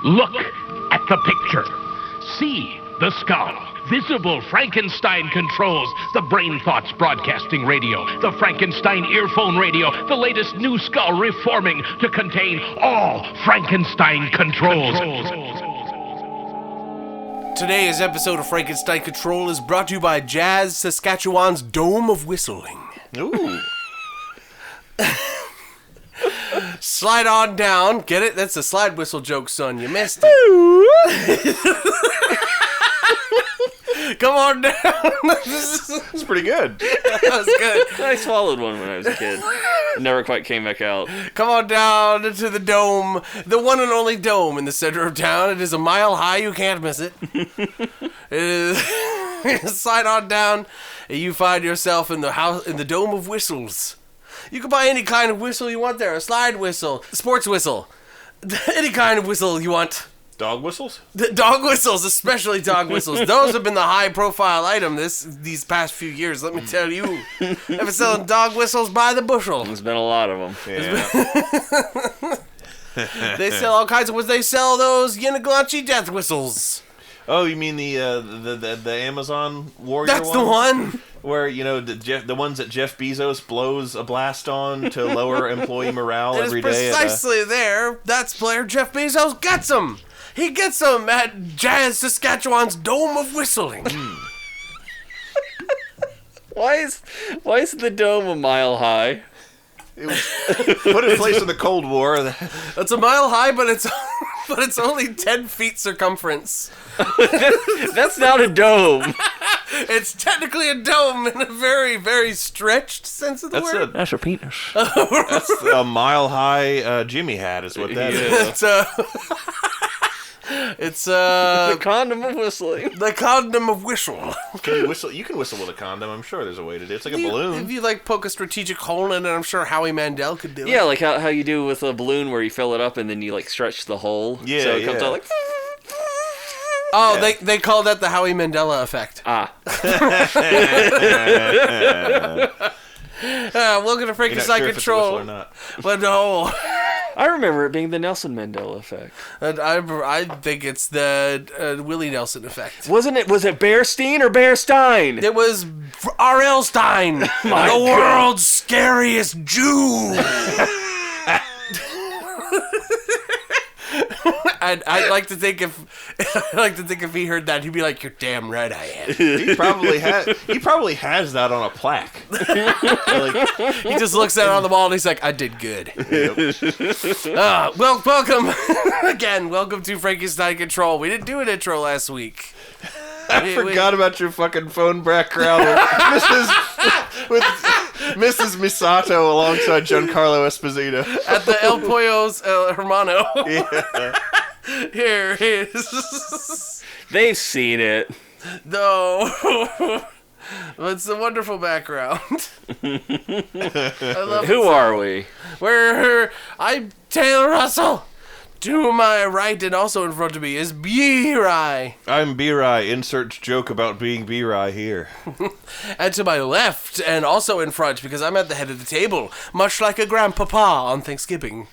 Look at the picture. See the skull. Visible Frankenstein controls. The Brain Thoughts broadcasting radio. The Frankenstein earphone radio. The latest new skull reforming to contain all Frankenstein controls. Today's episode of Frankenstein Control is brought to you by Jazz Saskatchewan's Dome of Whistling. Ooh. Slide on down. Get it? That's a slide whistle joke, son. You missed it. Come on down. It's pretty good. That was good. I swallowed one when I was a kid. It never quite came back out. Come on down to the dome. The one and only dome in the center of town. It is a mile high. You can't miss it. It is. Slide on down, and you find yourself in the house in the Dome of Whistles. You can buy any kind of whistle you want there. A slide whistle, a sports whistle, any kind of whistle you want. Dog whistles? Dog whistles, especially dog whistles. Those have been the high-profile item these past few years, let me tell you. I've been selling dog whistles by the bushel. There's been a lot of them. Yeah. They sell all kinds of whistles. They sell those Yinaglanchi death whistles. Oh, you mean the Amazon warrior That's the one. Where, you know, the ones that Jeff Bezos blows a blast on to lower employee morale every day. Precisely there. That's where Jeff Bezos gets them. He gets them at Jazz Saskatchewan's Dome of Whistling. Why is the dome a mile high? It was put in place in the Cold War. It's a mile high, but it's only 10 feet circumference. That's not a dome. It's technically a dome in a very, very stretched sense of the word. That's a penis. That's a mile high Jimmy hat is what that is. It's the condom of whistling. The condom of whistle. Can you whistle? You can whistle with a condom. I'm sure there's a way to do it. It's like a balloon. If you poke a strategic hole in it, I'm sure Howie Mandel could do it. Yeah, like how you do with a balloon where you fill it up and then you stretch the hole. Yeah, so it comes out like. Oh, yeah. They call that the Howie Mandela effect. Welcome to Frankenstein Control. Or not. But no. I remember it being the Nelson Mandela effect. And I think it's the Willie Nelson effect. Wasn't it? Was it Bearstein or Bearstein? It was R.L. Stein, the world's scariest Jew. I'd like to think if he heard that, he'd be like, "You're damn right I am." He probably has that on a plaque. He just looks at it on the wall and he's like, "I did good." Yep. Well, welcome again. Welcome to Frankenstein Control. We didn't do an intro last week. I forgot about your fucking phone background with Mrs. Misato alongside Giancarlo Esposito. At the El Pollo's Hermano. Yeah. Here it is. They've seen it. No. It's a wonderful background. I love Who are we? I'm Taylor Russell. To my right and also in front of me is B-Rai. I'm B-Rai. Insert joke about being B-Rai here. And to my left and also in front, because I'm at the head of the table, much like a grandpapa on Thanksgiving.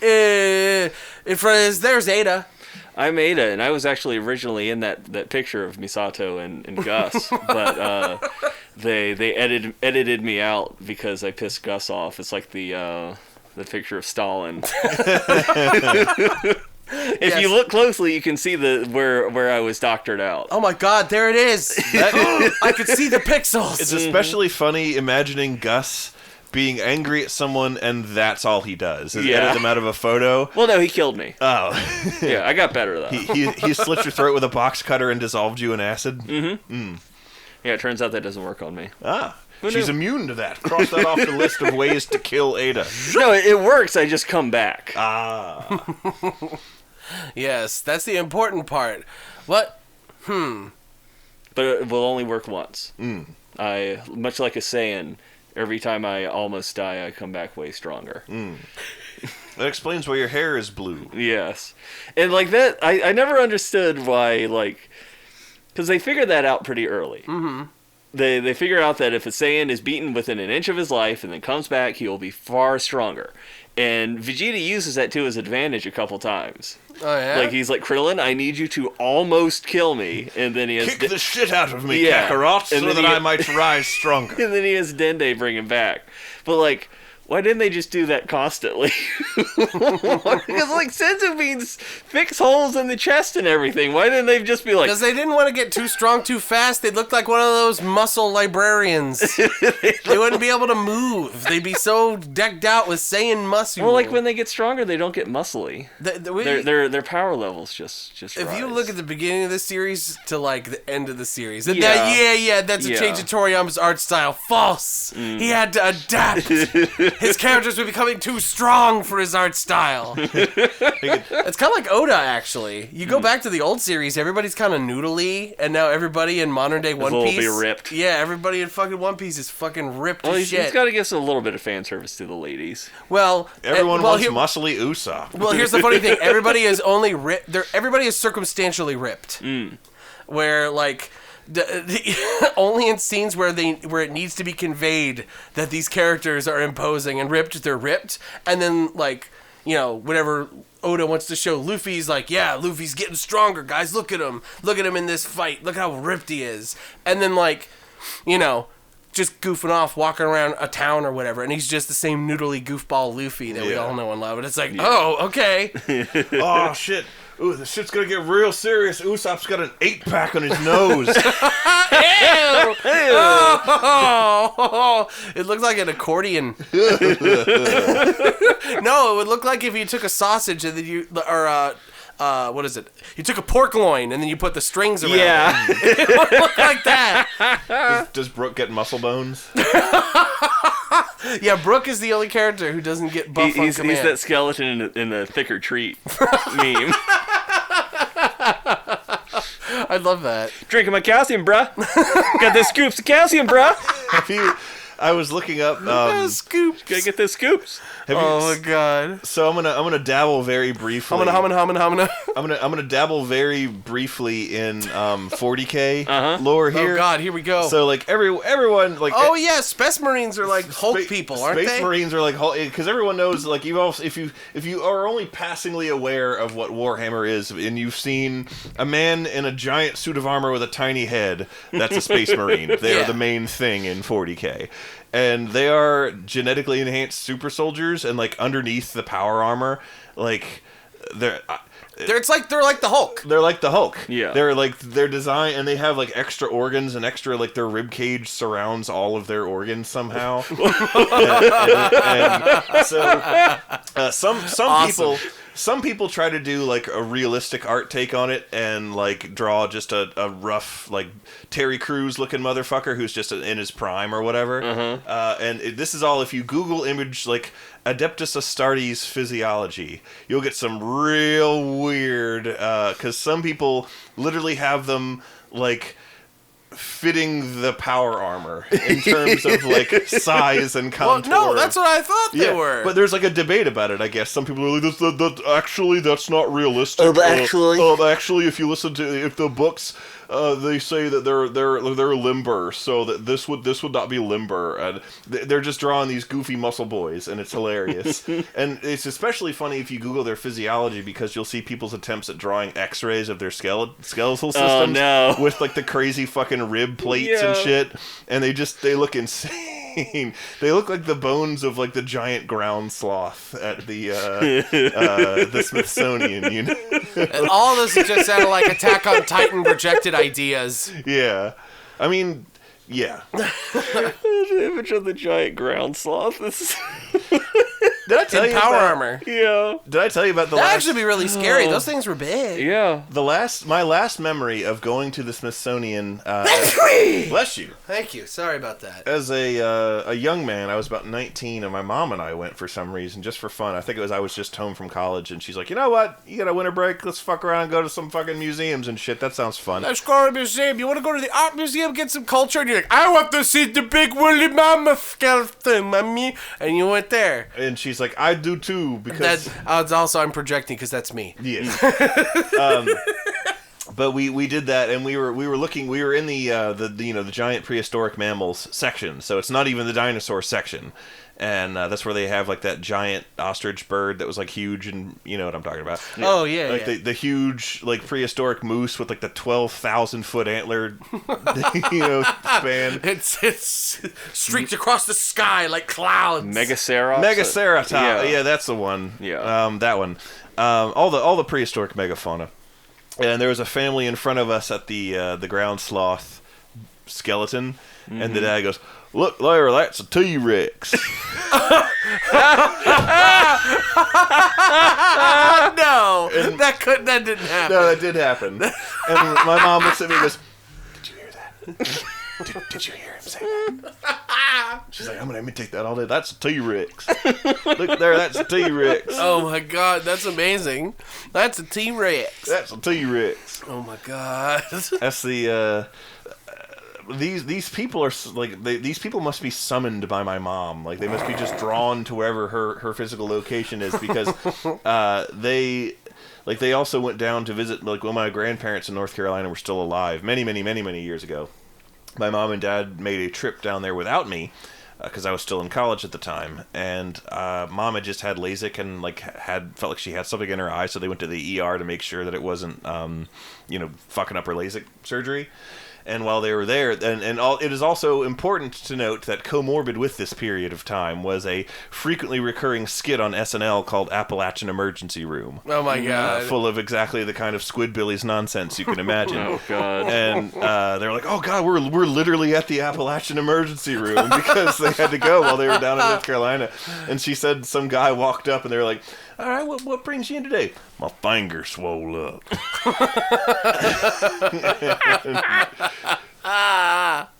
In front there's Ada. I'm Ada, and I was actually originally in that picture of Misato and Gus, but they edited me out because I pissed Gus off. It's like the picture of Stalin. If you look closely, you can see where I was doctored out. Oh my God, there it is! I could see the pixels. It's especially funny imagining Gus being angry at someone and that's all he does is edit them out of a photo. Well, no, he killed me. Oh, yeah, I got better though. He slit your throat with a box cutter and dissolved you in acid. Mm-hmm. Yeah, it turns out that doesn't work on me. She's immune to that. Cross that off the list of ways to kill Ada. No, it works. I just come back. Yes, that's the important part. What? But it will only work once. I, much like a Saiyan, every time I almost die, I come back way stronger. That explains why your hair is blue. Yes. And like that, I never understood why, because they figured that out pretty early. they figure out that if a Saiyan is beaten within an inch of his life and then comes back, he will be far stronger. And Vegeta uses that to his advantage a couple times. Oh, yeah? Like, he's like, Krillin, I need you to almost kill me. And then he has... Kick the shit out of me, Yeah. Kakarot, And so then that he- I might rise stronger. And then he has Dende bring him back. But, like... Why didn't they just do that constantly? Because, like, senzu beans fix holes in the chest and everything. Why didn't they just be like... Because they didn't want to get too strong too fast. They'd look like one of those muscle librarians. They wouldn't be able to move. They'd be so decked out with Saiyan muscle. Well, like, when they get stronger, they don't get muscly. If Their power levels just rise. you look at the beginning of the series to, like, the end of the series, that's a Yeah. change in Toriyama's art style. False. He had to adapt. His characters were becoming too strong for his art style. It's kind of like Oda, actually. You go back to the old series, everybody's kind of noodly, and now everybody in modern day One a little Piece... bit ripped. Yeah, everybody in fucking One Piece is fucking ripped Well, as he's shit. got to give a little bit of fan service to the ladies. Well, Everyone well, wants here- muscly Usopp. Well, here's the funny thing. Everybody is only ripped. Everybody is circumstantially ripped. Where, like... only in scenes where it needs to be conveyed that these characters are imposing and ripped, they're ripped, and then, like, you know, whenever Oda wants to show Luffy's like, yeah, Luffy's getting stronger, guys, look at him in this fight, look how ripped he is, and then, like, you know, just goofing off, walking around a town or whatever, and he's just the same noodly goofball Luffy that we all know and love, and it's like, oh, okay. Oh, shit. Ooh, this shit's gonna get real serious. Usopp's got an 8-pack on his nose. Oh, it looks like an accordion. No, it would look like if you took a sausage and then what is it? You took a pork loin and then you put the strings around Yeah. it. It would look like that. Does Brooke get muscle bones? Yeah, Brooke is the only character who doesn't get buff on He's command. that skeleton in the thicker treat meme. I love that. Drinking my calcium, bruh. Got the scoops of calcium, bruh. I was looking up. Scoop. Gotta get the scoops. Oh my god. So I'm gonna dabble very briefly. Humana. I'm gonna dabble very briefly in 40K lore here. Oh god, here we go. So like everyone like. Oh yeah, Space Marines are like Hulk people, aren't they? Space Marines are like Hulk, because everyone knows like if you are only passingly aware of what Warhammer is, and you've seen a man in a giant suit of armor with a tiny head, that's a Space Marine. They are the main thing in 40K. And they are genetically enhanced super soldiers, and like underneath the power armor, like they're like the Hulk. they're like the Hulk. Yeah. They're designed, and they have like extra organs and extra like their rib cage surrounds all of their organs somehow. and so some Awesome. Some people try to do like a realistic art take on it and like draw just a rough like Terry Crews looking motherfucker who's just in his prime or whatever. This is all if you Google image like Adeptus Astartes physiology, you'll get some real weird because some people literally have them like fitting the power armor in terms of like size and Well, contour. no, that's what I thought they were. But there's like a debate about it, I guess. Some people are like, actually, that's not realistic. Actually, if you listen to the books, they say that they're limber, so that this would not be limber, and they're just drawing these goofy muscle boys, and it's hilarious. And it's especially funny if you Google their physiology because you'll see people's attempts at drawing X-rays of their skeletal systems no. with like the crazy fucking rib plates and shit, and they look insane. They look like the bones of like the giant ground sloth at the Smithsonian, you know. And all this just sounded like Attack on Titan projected ideas. Yeah. I mean, yeah. the image of the giant ground sloth. Did I tell In you power about, armor. Yeah. Did I tell you about the That last actually be really scary. Those things were big. Yeah. my last memory of going to the Smithsonian bless you. Thank you. Sorry about that. As a young man, I was about 19, and my mom and I went for some reason, just for fun. I think it was I was just home from college, and she's like, you know what? You got a winter break? Let's fuck around and go to some fucking museums and shit. That sounds fun. Let's go to the museum. You want to go to the art museum, get some culture? And you're like, I want to see the big woolly mammoth skeleton, mommy. And you went there. And she's like, I do too, because... That's also, I'm projecting because that's me. Yeah. But we did that, and we were looking. We were in the giant prehistoric mammals section. So it's not even the dinosaur section, and that's where they have like that giant ostrich bird that was like huge, and you know what I'm talking about. Oh yeah, like the huge like prehistoric moose with like the 12,000-foot antler, span. It's streaked across the sky like clouds. Megaceratops. Yeah, that's the one. Yeah. That one. All the prehistoric megafauna. And there was a family in front of us at the ground sloth skeleton, and the dad goes, "Look, Larry, that's a T-Rex." No, that didn't happen. No, that did happen. And my mom looks at me and goes, "Did you hear that? Did you hear him say that?" She's like, "I'm gonna imitate that all day. That's a T-Rex. Look there, that's a T-Rex. Oh my god, that's amazing. That's a T-Rex. That's a T-Rex." Oh my god. That's the these people are like these people must be summoned by my mom. Like they must be just drawn to wherever her physical location is, because they also went down to visit like when my grandparents in North Carolina were still alive many years ago. My mom and dad made a trip down there without me because I was still in college at the time, and mom had just had LASIK and felt like she had something in her eye, so they went to the ER to make sure that it wasn't fucking up her LASIK surgery. And while they were there, it is also important to note that comorbid with this period of time was a frequently recurring skit on SNL called Appalachian Emergency Room. Oh my god. Full of exactly the kind of Squidbillies nonsense you can imagine. Oh god. And they're like, "Oh god, we're literally at the Appalachian Emergency Room," because they had to go while they were down in North Carolina. And she said some guy walked up and they were like, "All right, what brings you in today?" "My finger swole up."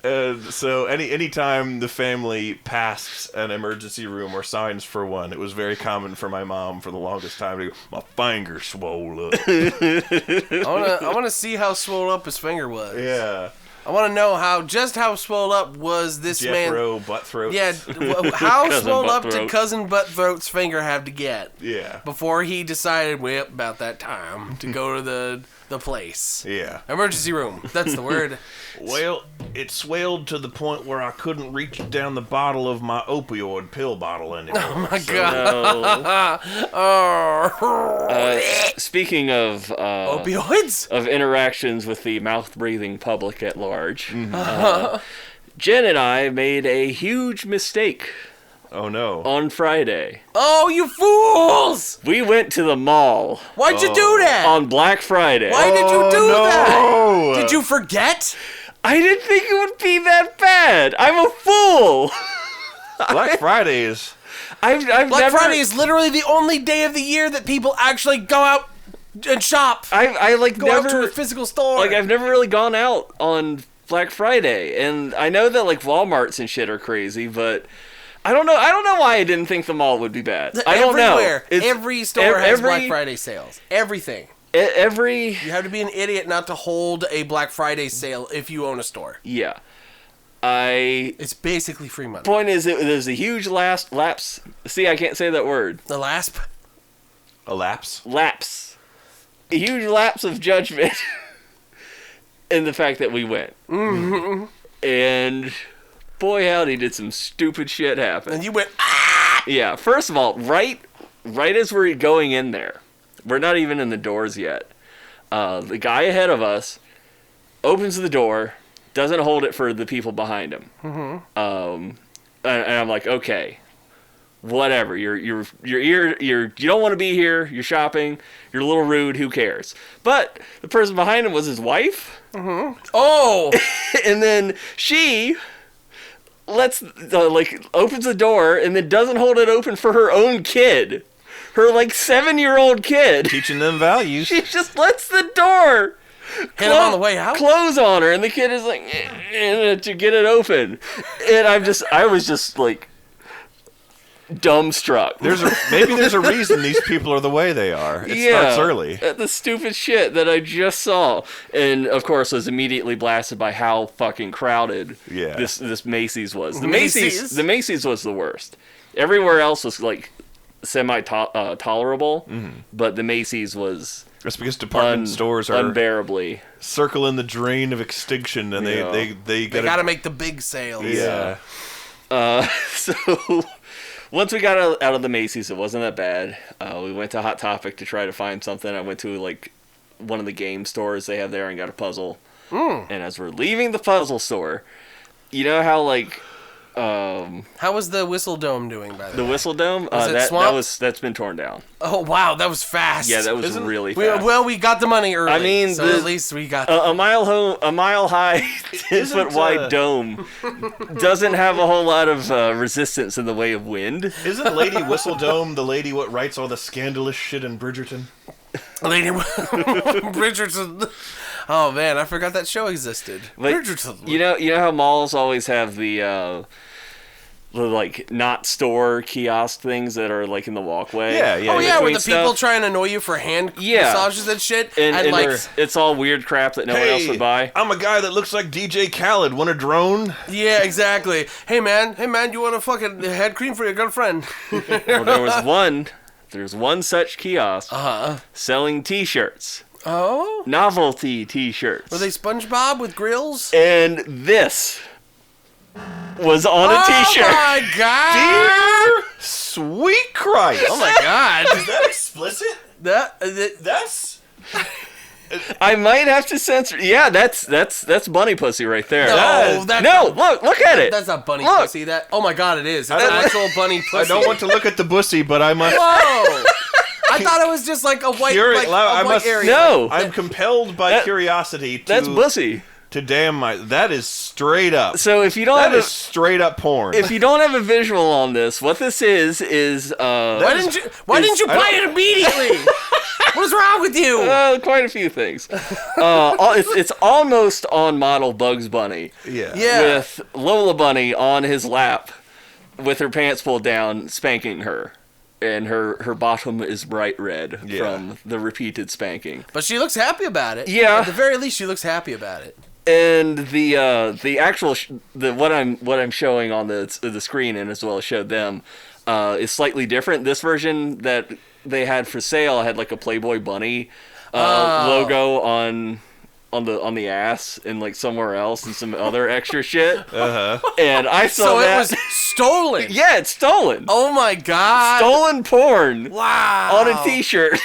And so anytime the family passed an emergency room or signs for one, it was very common for my mom for the longest time to go, "My finger swole up." I want to see how swole up his finger was. Yeah. I want to know how swole up was this man. Jethro Buttthroat. Yeah, how Cousin swole up did Buttthroat. Cousin Buttthroat's finger have to get? Yeah. Before he decided, well, about that time to go to the place. Yeah. Emergency room. That's the word. Well, it swelled to the point where I couldn't reach down the bottle of my opioid pill bottle anymore. Oh my god. Oh. Speaking of Opioids? of interactions with the mouth-breathing public at large, Jen and I made a huge mistake Oh no. on Friday. Oh, you fools! We went to the mall Why'd you do that? on Black Friday. Why did you do no. that? Did you forget? I didn't think it would be that bad. I'm a fool. Black Friday is... I've Black never, Friday is literally the only day of the year that people actually go out and shop. I like Go never out to a physical store. like I've never really gone out on Black Friday, and I know that like Walmarts and shit are crazy, but I don't know why I didn't think the mall would be bad. I don't know. Everywhere. Every store has Black Friday sales. Everything. Every You have to be an idiot not to hold a Black Friday sale if you own a store. yeah. It's basically free money. Point is, there's a huge lapse. See, I can't say that word. The LASP? A lapse? Lapse. A huge lapse of judgment in the fact that we went. Mm-hmm. And boy, howdy, did some stupid shit happen. And you went, ah! Yeah, first of all, right as we're going in there, we're not even in the doors yet. The guy ahead of us opens the door, doesn't hold it for the people behind him. Mm-hmm. And I'm like, okay, whatever. You don't want to be here. You're shopping. You're a little rude. Who cares? But the person behind him was his wife. Mm-hmm. Oh! And then she opens the door and then doesn't hold it open for her own kid. Her 7-year-old kid. Teaching them values. She just lets the door Hit him on the way out? close on her, and the kid is like to get it open. And I was just like dumbstruck. Maybe there's a reason these people are the way they are. It starts early. At the stupid shit that I just saw, and of course was immediately blasted by how fucking crowded this Macy's was. The Macy's was the worst. Everywhere else was tolerable, but the Macy's was That's because department stores are unbearably circling the drain of extinction, and they gotta make the big sales. Yeah. So once we got out of the Macy's, it wasn't that bad. We went to Hot Topic to try to find something. I went to like one of the game stores they have there and got a puzzle. And as we're leaving the puzzle store, you know how like how was the Whistle Dome doing, by the way? the Whistle Dome? That's been torn down. Oh wow, that was fast. Yeah, that was really fast. We got the money early. I mean, so at least we got a mile high, 10-foot wide dome doesn't have a whole lot of resistance in the way of wind. Isn't Lady Whistledome the lady what writes all the scandalous shit in Bridgerton? Lady Bridgerton. Oh man, I forgot that show existed. But Bridgerton. you know how malls always have the like not store kiosk things that are like in the walkway. Yeah. Oh yeah, where the stuff. people try and annoy you for hand massages and shit. And like it's all weird crap that no one else would buy. I'm a guy that looks like DJ Khaled. Want a drone? yeah, exactly. Hey man, you want a fucking head cream for your girlfriend? Well, there's one such kiosk selling T-shirts. Oh, Novelty T-shirts. were they SpongeBob with grills? And this was on a T-shirt. Oh my god! Dear sweet Christ! Oh my god! Is that explicit? That's. I might have to censor. Yeah, that's bunny pussy right there. Look at it. That's not bunny Look. pussy. Oh my god, it is. It's actual bunny pussy. I don't want to look at the bussy, but I must. Whoa! I thought it was just like a white, white area. No, I'm compelled by curiosity to. That's Bussy. To damn my. That is straight up. So if you don't that have is straight up porn. If you don't have a visual on this, what this is why didn't you buy it immediately? What's wrong with you? Quite a few things. It's almost on model Bugs Bunny. Yeah. With Lola Bunny on his lap, with her pants pulled down, spanking her. And her bottom is bright red from the repeated spanking. But she looks happy about it. Yeah. At the very least, she looks happy about it. And the actual what I'm showing on the screen and as well as showed them is slightly different. This version that they had for sale had like a Playboy Bunny logo on the ass and like somewhere else and some other extra shit. And I saw that. So it was stolen. Yeah, it's stolen. Oh my god. Stolen porn. Wow. On a T-shirt.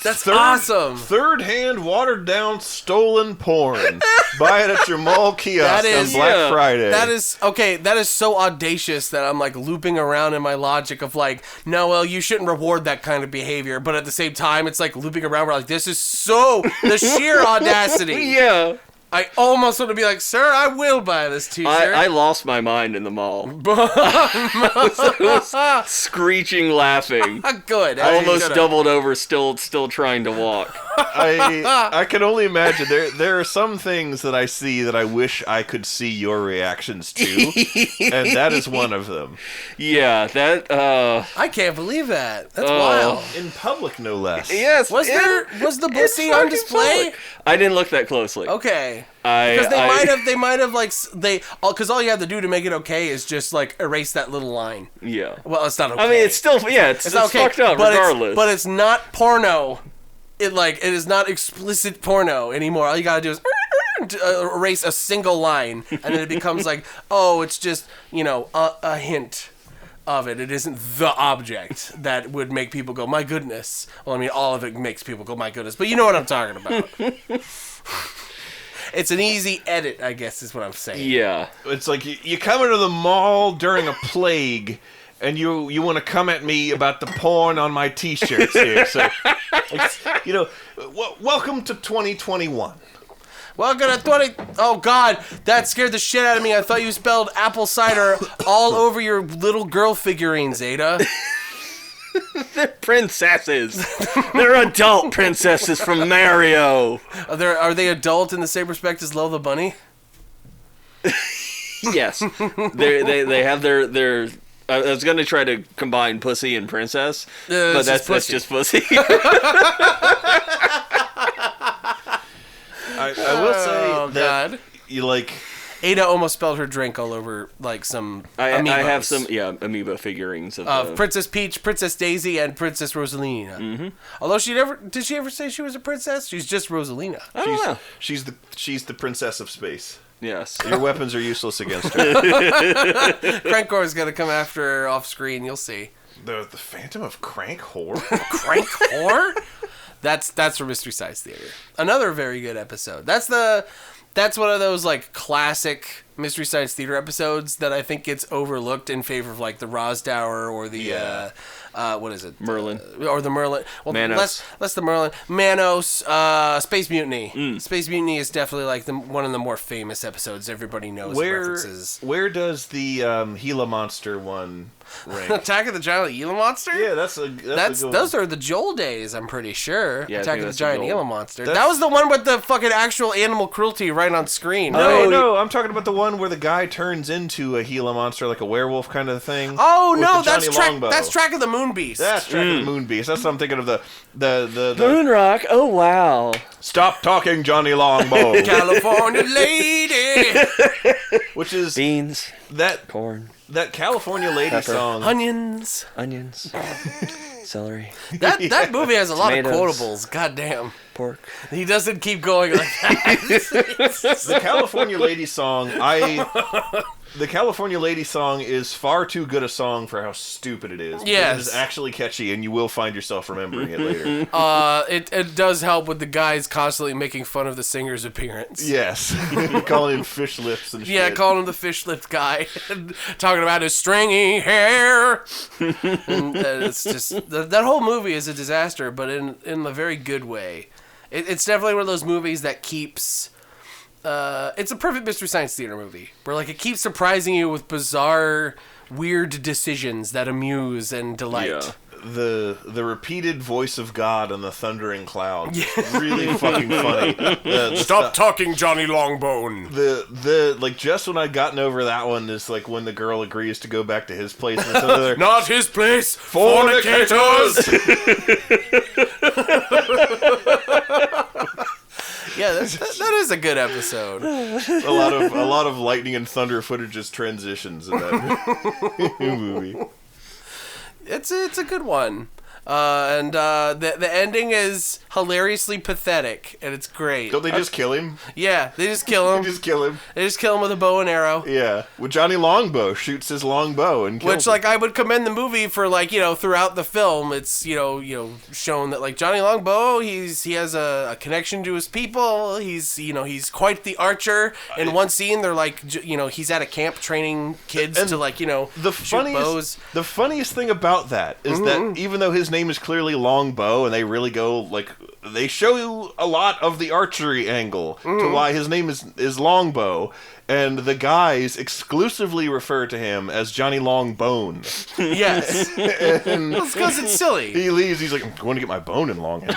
That's awesome. Third-hand, watered-down, stolen porn. Buy it at your mall kiosk on Black Friday. That is okay. That is so audacious that I'm like looping around in my logic of like, no, well, you shouldn't reward that kind of behavior. But at the same time, it's like looping around. We're like, this is so the sheer audacity. Yeah. I almost want to be like, sir, I will buy this T-shirt. I lost my mind in the mall. I was screeching, laughing. Good. Almost doubled over, still trying to walk. I can only imagine. There are some things that I see that I wish I could see your reactions to, and that is one of them. Yeah, that. I can't believe that. That's wild. In public, no less. Yes. Was the Bussy on display? Public. I didn't look that closely. Okay. Because they might have like because all you have to do to make it okay is just like erase that little line. Yeah. Well, it's not okay. I mean, it's still it's okay, fucked up regardless. But it's not porno. It is not explicit porno anymore. All you gotta do is erase a single line, and then it becomes like, oh, it's just a hint of it. It isn't the object that would make people go, my goodness. Well, I mean, all of it makes people go, my goodness. But you know what I'm talking about. It's an easy edit, I guess, is what I'm saying. Yeah. It's like you come into the mall during a plague, and you want to come at me about the porn on my T-shirts here. So, welcome to 2021. Welcome to 20... Oh, God, that scared the shit out of me. I thought you spelled apple cider all over your little girl figurines, Ada. They're princesses. They're adult princesses from Mario. Are they adult in the same respect as Lola Bunny? Yes. They have their I was going to try to combine pussy and princess, but that's just pussy. I will say that God. you like... Ada almost spilled her drink all over like some I amiibos. have some amiibo figurines of Princess Peach, Princess Daisy, and Princess Rosalina. Mm-hmm. Although did she ever say she was a princess? She's just Rosalina. I don't know. She's the princess of space. Yes. Your weapons are useless against her. Crankcore is gonna come after her off screen. You'll see. The Phantom of Crank Whore? Crank Whore? That's for Mystery Science Theater. Another very good episode. That's one of those like classic Mystery Science Theater episodes that I think gets overlooked in favor of like the Rosdower or the what is it? Merlin. Or the Merlin. Well, Manos. less the Merlin. Manos, Space Mutiny. Space Mutiny is definitely like one of the more famous episodes everybody knows references. Where does the Gila Monster one rank? Attack of the Giant Gila Monster? Yeah, that's a good one. Those are the Joel days, I'm pretty sure. Yeah, Attack of the Giant Gila Monster. That's- That was the one with the fucking actual animal cruelty right on screen. No, right? no, I'm talking about the one where the guy turns into a Gila monster, like a werewolf kind of thing. Oh with no, the Johnny Longbow. that's Track of the Moon Beast. That's Track of the Moon Beast. That's what I'm thinking of the Moonrock. Oh wow. Stop talking, Johnny Longbow. California lady. Which is Beans, that corn, that California Lady Pepper. song. Onions. onions, celery, That movie has a lot of Tomatoes. quotables. God damn. pork. He doesn't keep going like that. The California Lady song, the California Lady song is far too good a song for how stupid it is. Because Yes. It is actually catchy, and you will find yourself remembering it later. It does help with the guys constantly making fun of the singer's appearance. Yes. Calling him fish lips and shit. Yeah, calling him the fish lift guy, and talking about his stringy hair. And it's just that whole movie is a disaster, but in a very good way. It's definitely one of those movies that keeps. It's a perfect Mystery Science Theater movie where like it keeps surprising you with bizarre, weird decisions that amuse and delight. Yeah. The repeated voice of God on the thundering clouds. Really fucking funny. Stop talking, Johnny Longbone. The like just when I'd gotten over that one is like when the girl agrees to go back to his place and it's another Not his place, fornicators. Yeah, that is a good episode. a lot of lightning and thunder footage as transitions in that movie. It's a good one. And the ending is hilariously pathetic, and it's great. Don't they just kill him? Yeah, they just kill him. They just kill him. They just kill him with a bow and arrow. Yeah. Well, Johnny Longbow shoots his longbow and kills Which, him. like, I would commend the movie for, like, throughout the film, it's, shown that, like, Johnny Longbow, he has a connection to his people. He's quite the archer. In one scene, they're like, he's at a camp training kids to, like, shoot bows. The funniest thing about that is that even though his name is clearly Longbow, and they really go like they show you a lot of the archery angle to why his name is Longbow, and the guys exclusively refer to him as Johnny Longbone. Yes. And It's because it's silly. he leaves. He's like, I'm going to get my bone in Long End.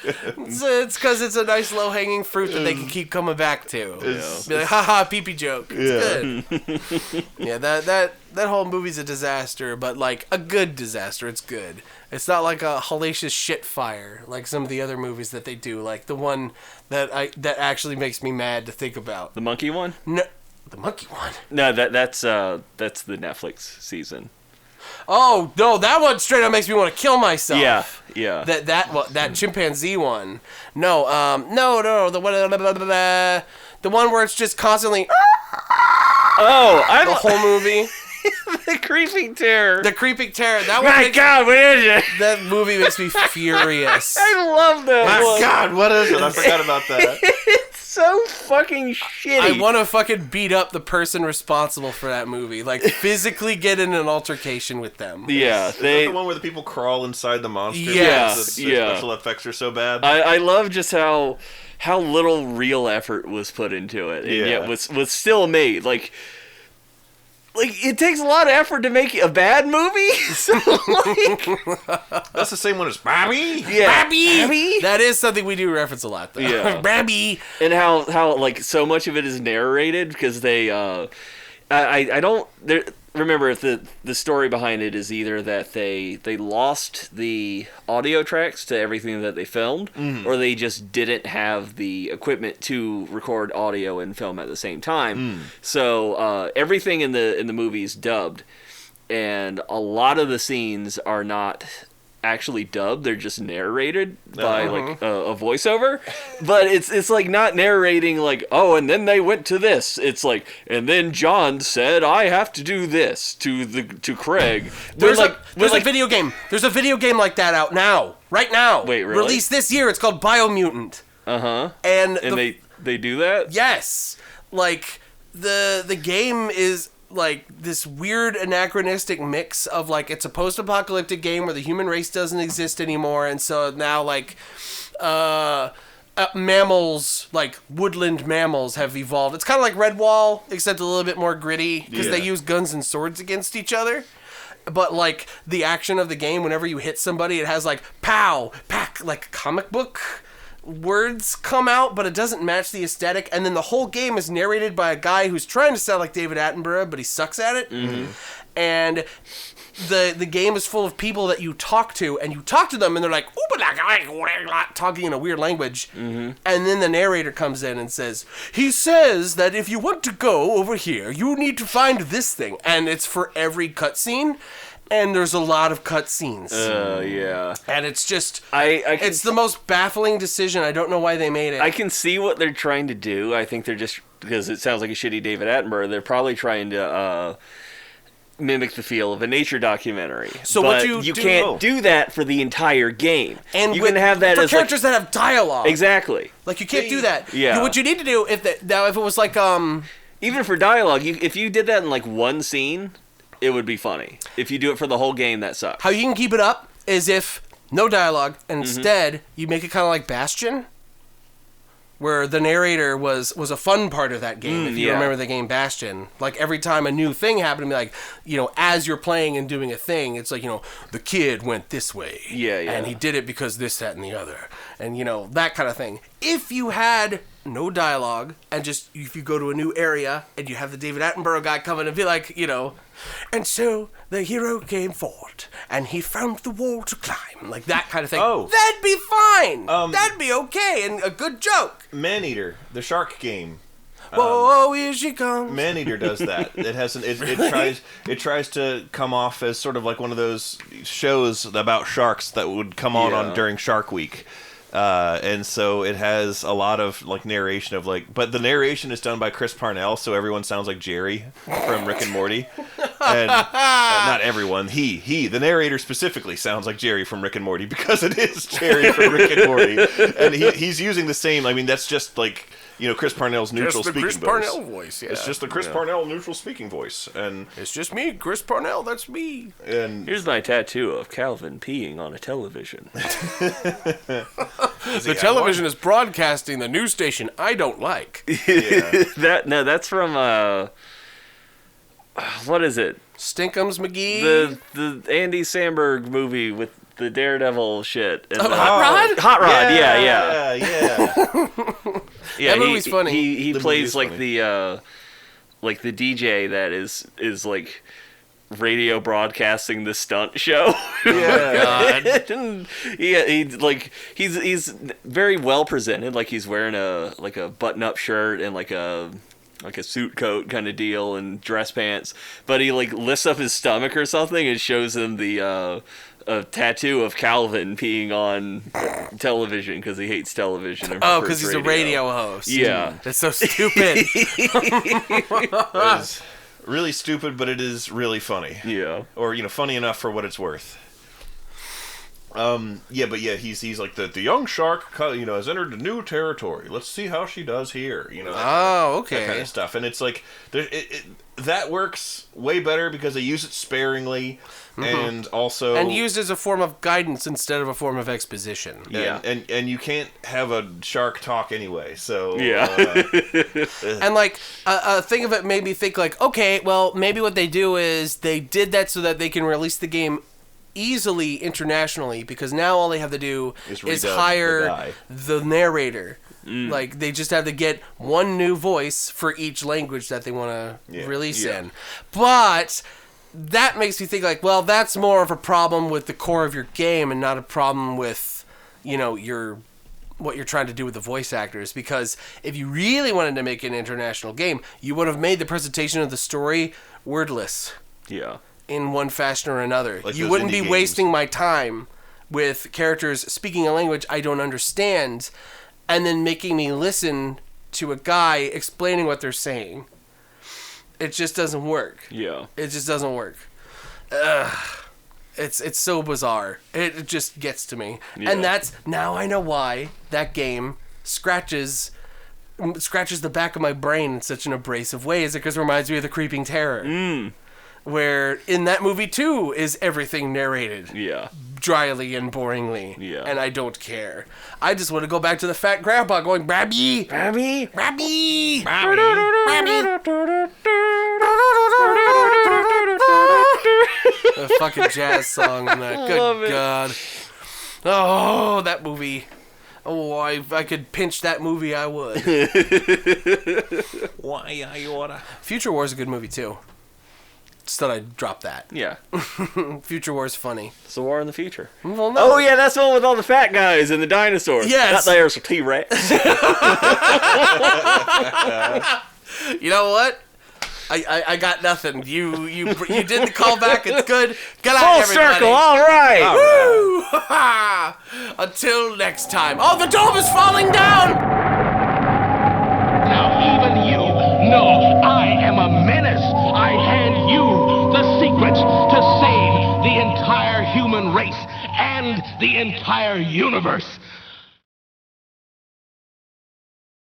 It's because it's a nice low-hanging fruit that they can keep coming back to. It's- Be like, haha, pee-pee joke. It's Yeah. good. Yeah, that whole movie's a disaster, but, like, a good disaster. It's good. It's not like a hellacious shit fire like some of the other movies that they do, like the one that actually makes me mad to think about. The monkey one? No, the monkey one. No, that's the Netflix season. Oh, no, that one straight up makes me want to kill myself. Yeah. That chimpanzee one. No, the one where it's just constantly Oh, the whole movie. the creeping terror. The creeping terror. That one. My God, what is it? That movie makes me furious. I love that My one. God, what is it? I forgot about that. It's so fucking shitty. I want to fucking beat up the person responsible for that movie. Like, physically get in an altercation with them. Yeah, Is that the one where the people crawl inside the monster? Yes. The special effects are so bad. I love just how little real effort was put into it, and yet was still made. Like it takes a lot of effort to make a bad movie. So, That's the same one as Bobby? yeah, Babby! That is something we do reference a lot, though. Yeah. Babby! and how like so much of it is narrated because they I don't remember the story behind it is either that they lost the audio tracks to everything that they filmed, or they just didn't have the equipment to record audio and film at the same time. So everything in the movie is dubbed, and a lot of the scenes are not actually dubbed, they're just narrated by like a voiceover, but it's like not narrating like, oh, and then they went to this. It's like, and then John said I have to do this to Craig. There's a video game. There's a video game like that out now, right now. Wait, really? Released this year. It's called Biomutant. And they do that? Yes. Like the game is like this weird anachronistic mix of like, it's a post-apocalyptic game where the human race doesn't exist anymore, and so now like mammals, like woodland mammals, have evolved. It's kind of like Redwall, except a little bit more gritty because they use guns and swords against each other. But like the action of the game, whenever you hit somebody, it has like pow, pack, like comic book words come out, but it doesn't match the aesthetic. And then the whole game is narrated by a guy who's trying to sound like David Attenborough, but he sucks at it. And the game is full of people that you talk to, and you talk to them, and they're like, talking in a weird language. And then the narrator comes in and says, he says that if you want to go over here, you need to find this thing. And it's for every cutscene. And there's a lot of cutscenes. Yeah. And it's just... it's the most baffling decision. I don't know why they made it. I can see what they're trying to do. I think they're just... Because it sounds like a shitty David Attenborough, they're probably trying to mimic the feel of a nature documentary. So but what you can't do that for the entire game. And you can have that for as characters that have dialogue. Exactly. Like, you can't do that. Yeah. What you need to do, if it was like... Even for dialogue, if you did that in like one scene... It would be funny. If you do it for the whole game, that sucks. How you can keep it up is if no dialogue, and instead you make it kind of like Bastion, where the narrator was a fun part of that game. If you remember the game Bastion, like every time a new thing happened, like, you know, as you're playing and doing a thing, it's like, you know, the kid went this way, and he did it because this, that, and the other, and you know, that kind of thing. If you had no dialogue, and just, if you go to a new area, and you have the David Attenborough guy come in and be like, you know, and so the hero came forward, and he found the wall to climb, like that kind of thing. That'd be fine. That'd be okay, and a good joke. Maneater, the shark game. Whoa, here she comes. Maneater does that. It has it tries to come off as sort of like one of those shows about sharks that would come on during Shark Week. And so it has a lot of like narration of like, but the narration is done by Chris Parnell, so everyone sounds like Jerry from Rick and Morty. And not everyone, the narrator specifically sounds like Jerry from Rick and Morty because it is Jerry from Rick and Morty, and he's using the same. I mean, that's just like, you know, Chris Parnell's neutral speaking voice. Just the Chris Parnell voice, yeah. It's just the Chris Parnell neutral speaking voice, and it's just me, Chris Parnell. That's me. And here's my tattoo of Calvin peeing on a television. The television is broadcasting the news station I don't like. That's from what is it? Stinkums McGee. The Andy Samberg movie with the Daredevil shit. And Hot Rod? Hot Rod, yeah. Yeah, that movie's funny. He plays like the DJ that is like radio broadcasting the stunt show. He's very well presented. Like he's wearing a button-up shirt and like a suit coat kind of deal and dress pants. But he like lifts up his stomach or something and shows him the a tattoo of Calvin peeing on television because he hates television. Oh, because he's a radio host. Yeah. That's so stupid. It's really stupid, but it is really funny. Yeah. Or, you know, funny enough for what it's worth. He's like the young shark, you know, has entered a new territory. Let's see how she does here. You know. Okay. That kind of stuff, and it's like that works way better because they use it sparingly, and also used as a form of guidance instead of a form of exposition. And you can't have a shark talk anyway. So and like a thing of it made me think like, okay, well maybe what they do is they did that so that they can release the game easily internationally, because now all they have to do is hire the narrator. Like they just have to get one new voice for each language that they want to release in. But that makes me think like, well, that's more of a problem with the core of your game and not a problem with, you know, what you're trying to do with the voice actors. Because if you really wanted to make an international game, you would have made the presentation of the story wordless. Yeah. In one fashion or another. Like you those wouldn't indie be games. wasting my time with characters speaking a language I don't understand and then making me listen to a guy explaining what they're saying. It just doesn't work. Yeah. It just doesn't work. Ugh. It's so bizarre. It just gets to me. Yeah. And that's, now I know why that game scratches the back of my brain in such an abrasive way, is it because it reminds me of The Creeping Terror. Where in that movie too is everything narrated Yeah. dryly and boringly. Yeah. And I don't care. I just want to go back to the fat grandpa going, Babby! Babby! Babby! A fucking jazz song in that. Good God. Oh, that movie. Oh, if I could pinch that movie, I would. Why you wanna? Future War is a good movie too. Just thought I'd drop that. Yeah. Future War's funny. It's the war in the future. Well, no. Oh, yeah, that's the one with all the fat guys and the dinosaurs. Yes. That there's a T-Rex. You know what? I got nothing. You did the callback. It's good. Good night, Full everybody. circle, all right. Woo! Until next time. Oh, the dome is falling down! Now even you know I am a menace. I hand you the secrets to save the entire human race and the entire universe.